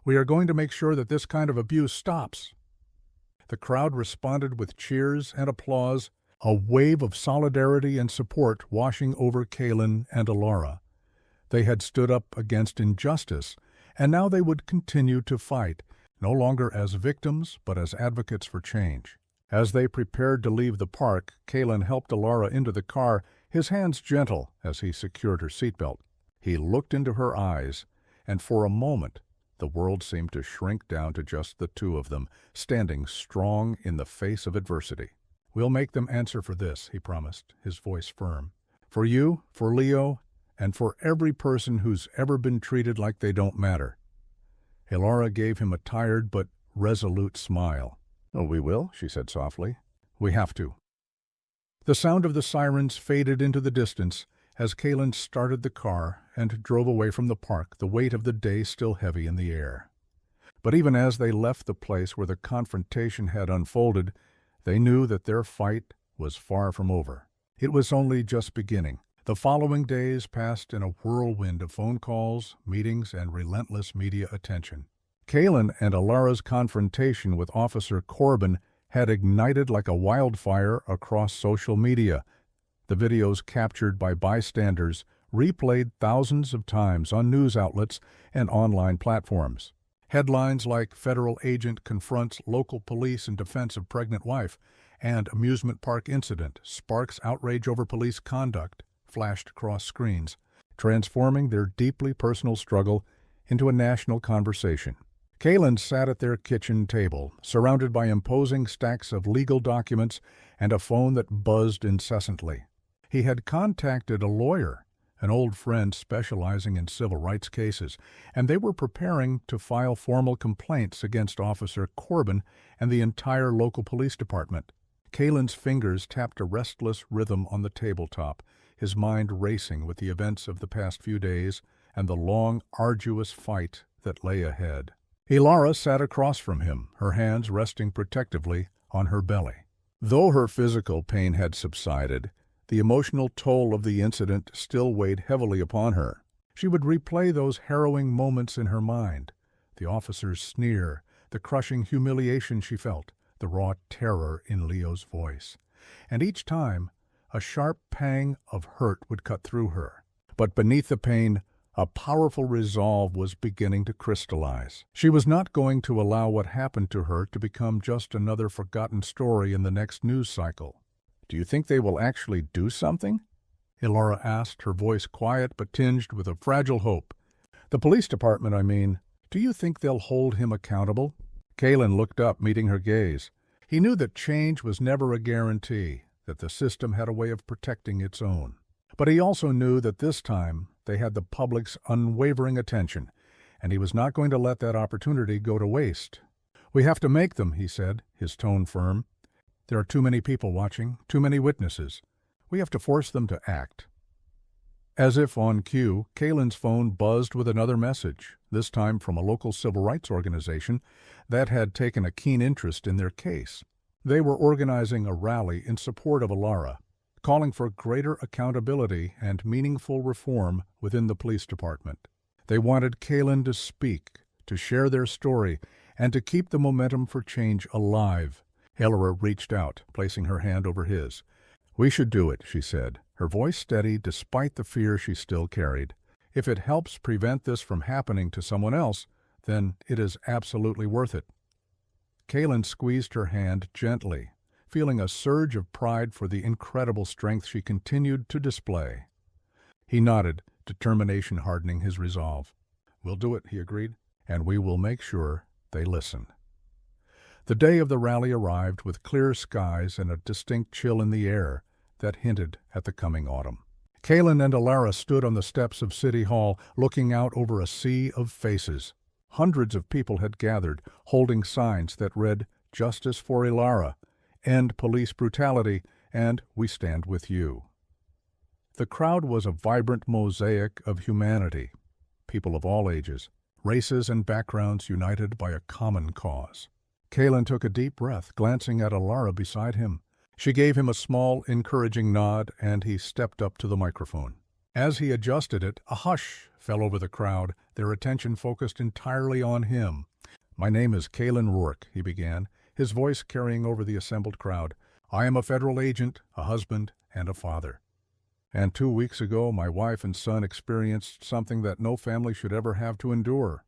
We are going to make sure that this kind of abuse stops. The crowd responded with cheers and applause, a wave of solidarity and support washing over Kalen and Alara. They had stood up against injustice, and now they would continue to fight, no longer as victims, but as advocates for change. As they prepared to leave the park, Kalen helped Alara into the car, his hands gentle as he secured her seatbelt. He looked into her eyes, and for a moment the world seemed to shrink down to just the two of them, standing strong in the face of adversity. We'll make them answer for this, he promised, his voice firm. For you, for Leo, and for every person who's ever been treated like they don't matter. Alara gave him a tired but resolute smile. Oh, we will, she said softly. We have to. The sound of the sirens faded into the distance as Kaylin started the car and drove away from the park, the weight of the day still heavy in the air. But even as they left the place where the confrontation had unfolded, they knew that their fight was far from over. It was only just beginning. The following days passed in a whirlwind of phone calls, meetings, and relentless media attention. Kaylin and Alara's confrontation with Officer Corbin had ignited like a wildfire across social media. The videos captured by bystanders replayed thousands of times on news outlets and online platforms. Headlines like "Federal Agent Confronts Local Police in Defense of Pregnant Wife" and "Amusement Park Incident Sparks Outrage Over Police Conduct" flashed across screens, transforming their deeply personal struggle into a national conversation. Kaylin sat at their kitchen table, surrounded by imposing stacks of legal documents and a phone that buzzed incessantly. He had contacted a lawyer, an old friend specializing in civil rights cases, and they were preparing to file formal complaints against Officer Corbin and the entire local police department. Kaylin's fingers tapped a restless rhythm on the tabletop, his mind racing with the events of the past few days and the long, arduous fight that lay ahead. Alara sat across from him, her hands resting protectively on her belly. Though her physical pain had subsided, the emotional toll of the incident still weighed heavily upon her. She would replay those harrowing moments in her mind, the officer's sneer, the crushing humiliation she felt, the raw terror in Leo's voice. And each time, a sharp pang of hurt would cut through her. But beneath the pain, a powerful resolve was beginning to crystallize. She was not going to allow what happened to her to become just another forgotten story in the next news cycle. "Do you think they will actually do something?" Alara asked, her voice quiet but tinged with a fragile hope. "The police department, I mean. Do you think they'll hold him accountable?" Kaylin looked up, meeting her gaze. He knew that change was never a guarantee, that the system had a way of protecting its own. But he also knew that this time they had the public's unwavering attention, and he was not going to let that opportunity go to waste. "We have to make them," he said, his tone firm. "There are too many people watching, too many witnesses. We have to force them to act." As if on cue, Kaylin's phone buzzed with another message, this time from a local civil rights organization that had taken a keen interest in their case. They were organizing a rally in support of Alara, calling for greater accountability and meaningful reform within the police department. They wanted Kaylin to speak, to share their story, and to keep the momentum for change alive. Alara reached out, placing her hand over his. "We should do it," she said, her voice steady despite the fear she still carried. "If it helps prevent this from happening to someone else, then it is absolutely worth it." Kaylin squeezed her hand gently, feeling a surge of pride for the incredible strength she continued to display. He nodded, determination hardening his resolve. "We'll do it," he agreed, "and we will make sure they listen." The day of the rally arrived with clear skies and a distinct chill in the air that hinted at the coming autumn. Kaylin and Alara stood on the steps of City Hall, looking out over a sea of faces. Hundreds of people had gathered, holding signs that read, "Justice for Alara," "End Police Brutality," and "We Stand With You." The crowd was a vibrant mosaic of humanity, people of all ages, races and backgrounds united by a common cause. Kaylin took a deep breath, glancing at Alara beside him. She gave him a small, encouraging nod, and he stepped up to the microphone. As he adjusted it, a hush fell over the crowd, their attention focused entirely on him. "My name is Kaylin Rourke," he began, his voice carrying over the assembled crowd. "I am a federal agent, a husband, and a father. And 2 weeks ago, my wife and son experienced something that no family should ever have to endure."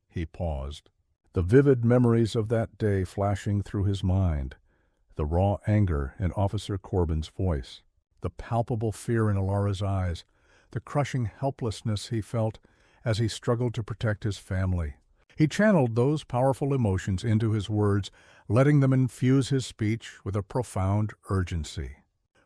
He paused, the vivid memories of that day flashing through his mind, the raw anger in Officer Corbin's voice, the palpable fear in Alara's eyes, the crushing helplessness he felt as he struggled to protect his family. He channeled those powerful emotions into his words, letting them infuse his speech with a profound urgency.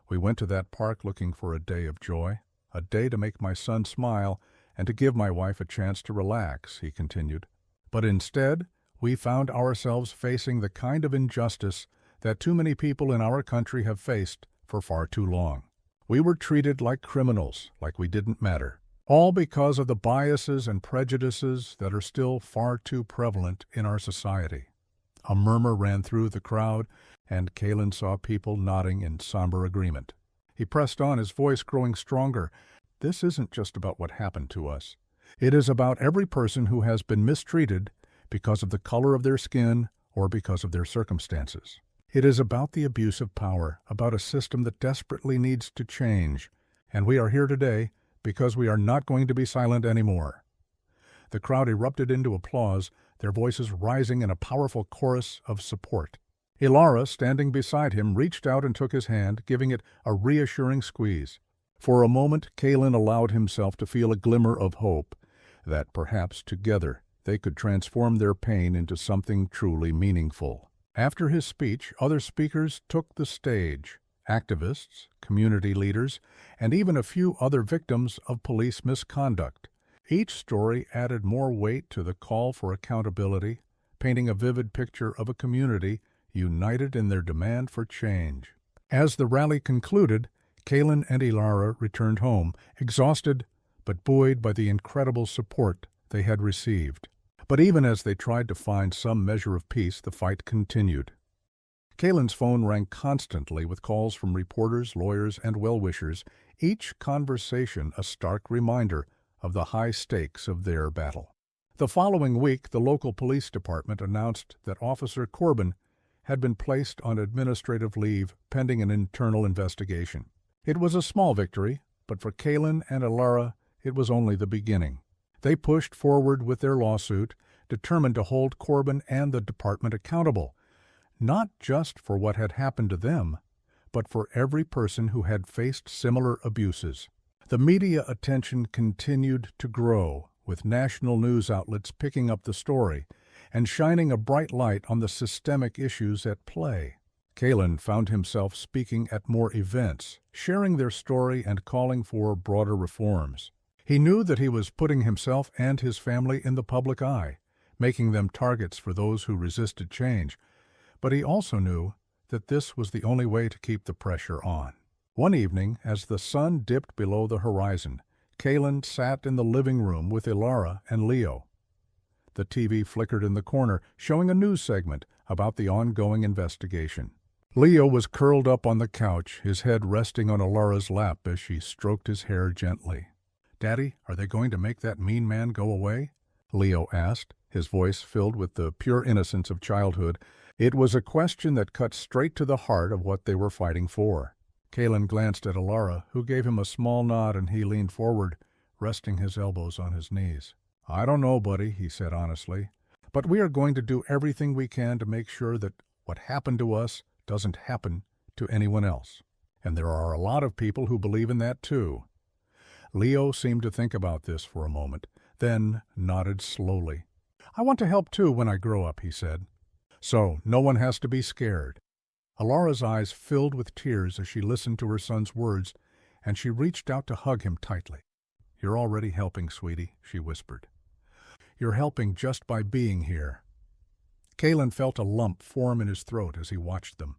"We went to that park looking for a day of joy, a day to make my son smile and to give my wife a chance to relax," he continued. "But instead, we found ourselves facing the kind of injustice that too many people in our country have faced for far too long. We were treated like criminals, like we didn't matter. All because of the biases and prejudices that are still far too prevalent in our society. A murmur ran through the crowd, and Kalen saw people nodding in somber agreement. He pressed on, his voice growing stronger. This isn't just about what happened to us. It is about every person who has been mistreated because of the color of their skin or because of their circumstances. It is about the abuse of power, about a system that desperately needs to change. And we are here today because we are not going to be silent anymore. The crowd erupted into applause, their voices rising in a powerful chorus of support. Ilara, standing beside him, reached out and took his hand, giving it a reassuring squeeze. For a moment, Kalen allowed himself to feel a glimmer of hope that perhaps together they could transform their pain into something truly meaningful. After his speech, other speakers took the stage. Activists, community leaders, and even a few other victims of police misconduct. Each story added more weight to the call for accountability, painting a vivid picture of a community united in their demand for change. As the rally concluded, Kalen and Ilara returned home, exhausted but buoyed by the incredible support they had received. But even as they tried to find some measure of peace, the fight continued. Kalen's phone rang constantly with calls from reporters, lawyers, and well-wishers, each conversation a stark reminder of the high stakes of their battle. The following week, the local police department announced that Officer Corbin had been placed on administrative leave pending an internal investigation. It was a small victory, but for Kalen and Ilara, it was only the beginning. They pushed forward with their lawsuit, determined to hold Corbin and the department accountable, not just for what had happened to them, but for every person who had faced similar abuses. The media attention continued to grow, with national news outlets picking up the story and shining a bright light on the systemic issues at play. Kalen found himself speaking at more events, sharing their story and calling for broader reforms. He knew that he was putting himself and his family in the public eye, making them targets for those who resisted change, but he also knew that this was the only way to keep the pressure on. One evening, as the sun dipped below the horizon, Kalen sat in the living room with Ilara and Leo. The TV flickered in the corner, showing a news segment about the ongoing investigation. Leo was curled up on the couch, his head resting on Ilara's lap as she stroked his hair gently. "Daddy, are they going to make that mean man go away?" Leo asked, his voice filled with the pure innocence of childhood. It was a question that cut straight to the heart of what they were fighting for. Kalen glanced at Ilara, who gave him a small nod, and he leaned forward, resting his elbows on his knees. "I don't know, buddy," he said honestly, "but we are going to do everything we can to make sure that what happened to us doesn't happen to anyone else. And there are a lot of people who believe in that too." Leo seemed to think about this for a moment, then nodded slowly. "I want to help too when I grow up," he said. "So no one has to be scared." Ilara's eyes filled with tears as she listened to her son's words, and she reached out to hug him tightly. "You're already helping, sweetie," she whispered. "You're helping just by being here." Kalen felt a lump form in his throat as he watched them,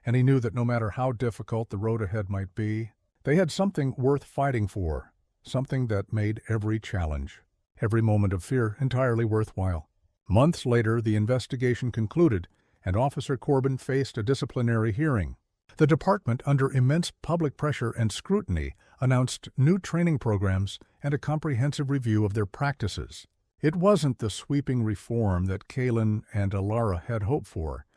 and he knew that no matter how difficult the road ahead might be, they had something worth fighting for, something that made every challenge, every moment of fear entirely worthwhile. Months later, the investigation concluded, and Officer Corbin faced a disciplinary hearing. The department, under immense public pressure and scrutiny, announced new training programs and a comprehensive review of their practices. It wasn't the sweeping reform that Kalen and Ilara had hoped for,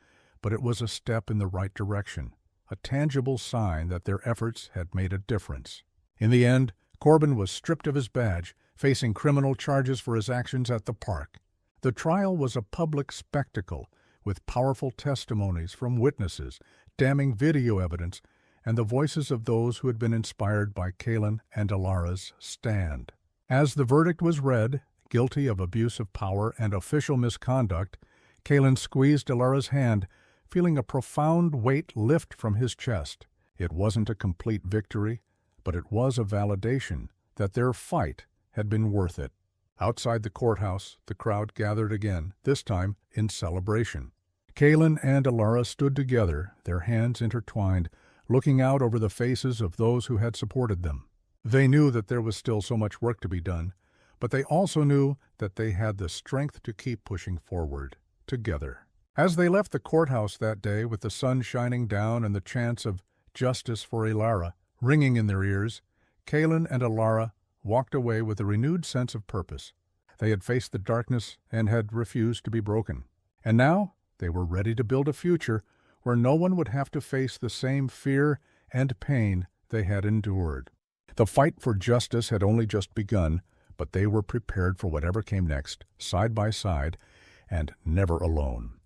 but it was a step in the right direction, a tangible sign that their efforts had made a difference. In the end, Corbin was stripped of his badge, facing criminal charges for his actions at the park. The trial was a public spectacle, with powerful testimonies from witnesses, damning video evidence, and the voices of those who had been inspired by Kalen and Ilara's stand. As the verdict was read, guilty of abuse of power and official misconduct, Kalen squeezed Ilara's hand, feeling a profound weight lift from his chest. It wasn't a complete victory, but it was a validation that their fight had been worth it. Outside the courthouse, the crowd gathered again, this time in celebration. Kalen and Ilara stood together, their hands intertwined, looking out over the faces of those who had supported them. They knew that there was still so much work to be done, but they also knew that they had the strength to keep pushing forward, together. As they left the courthouse that day with the sun shining down and the chants of justice for Ilara ringing in their ears, Kaylin and Ilara walked away with a renewed sense of purpose. They had faced the darkness and had refused to be broken. And now they were ready to build a future where no one would have to face the same fear and pain they had endured. The fight for justice had only just begun, but they were prepared for whatever came next, side by side, and never alone.